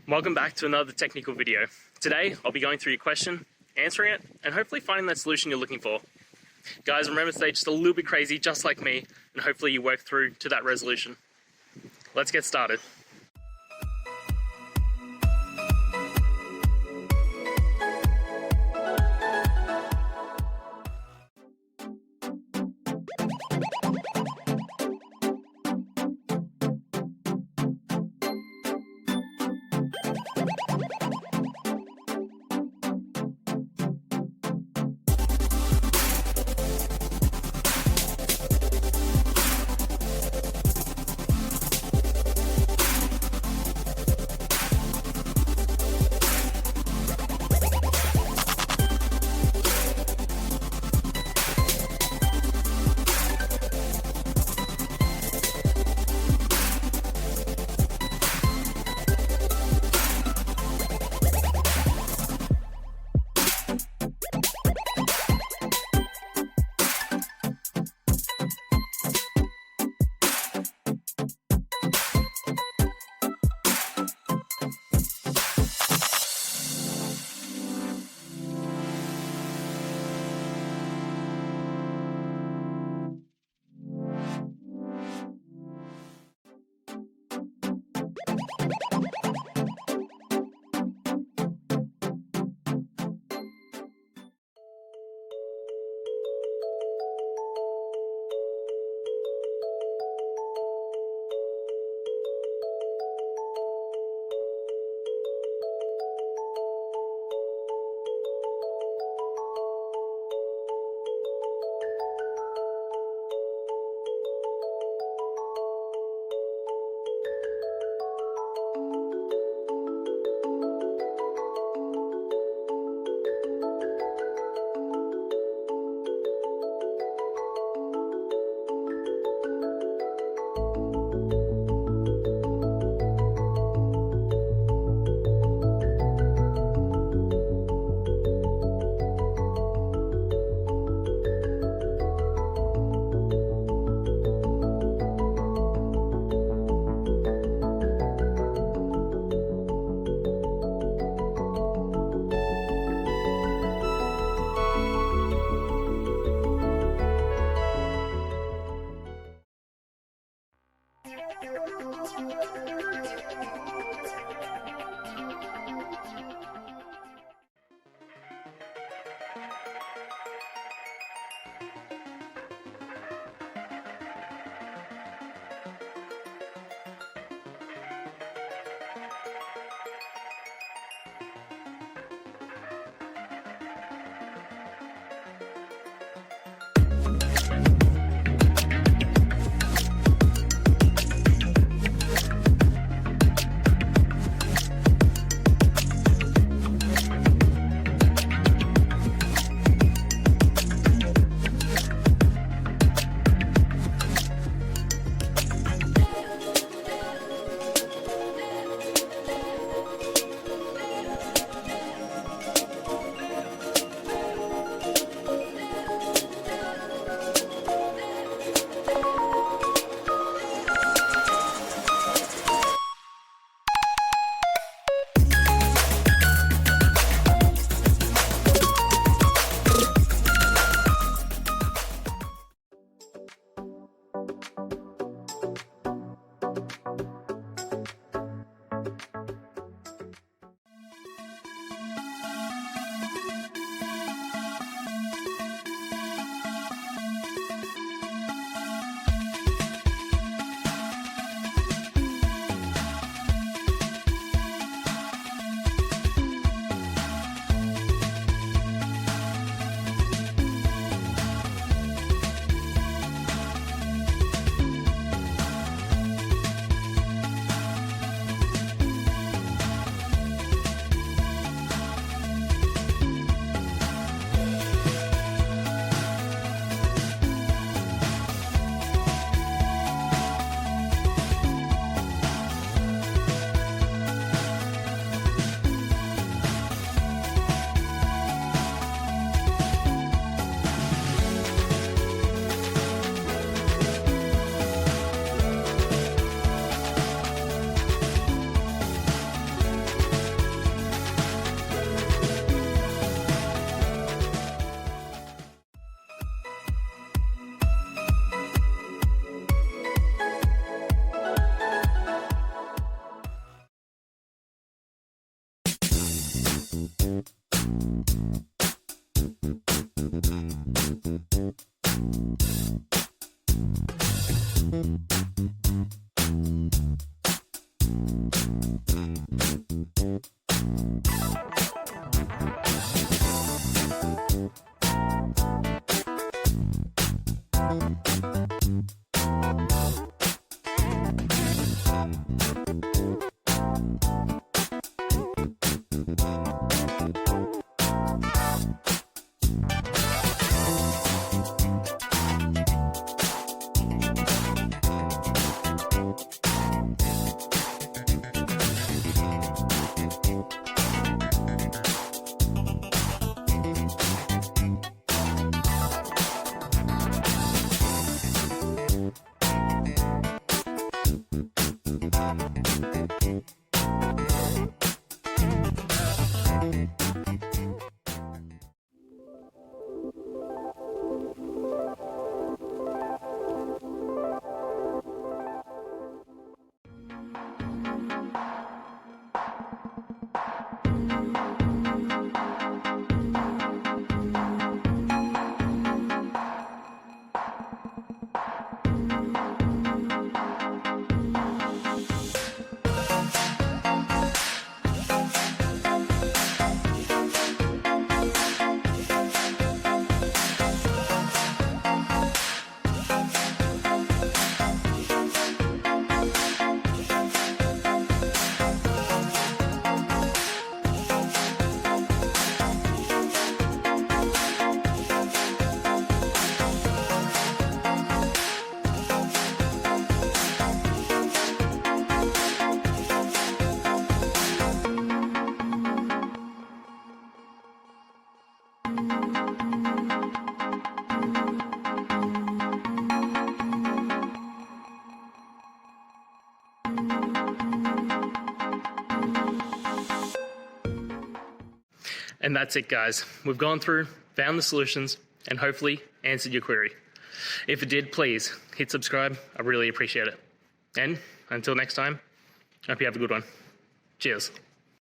Welcome back to another technical video. Today, I'll be going through your question, answering it, and hopefully finding that solution you're looking for. Guys, remember to stay just a little bit crazy, just like me, and hopefully you work through to that resolution. Let's get started. And that's it, guys. We've gone through, found the solutions, and hopefully answered your query. If it did, please hit subscribe. I really appreciate it. And until next time, I hope you have a good one. Cheers.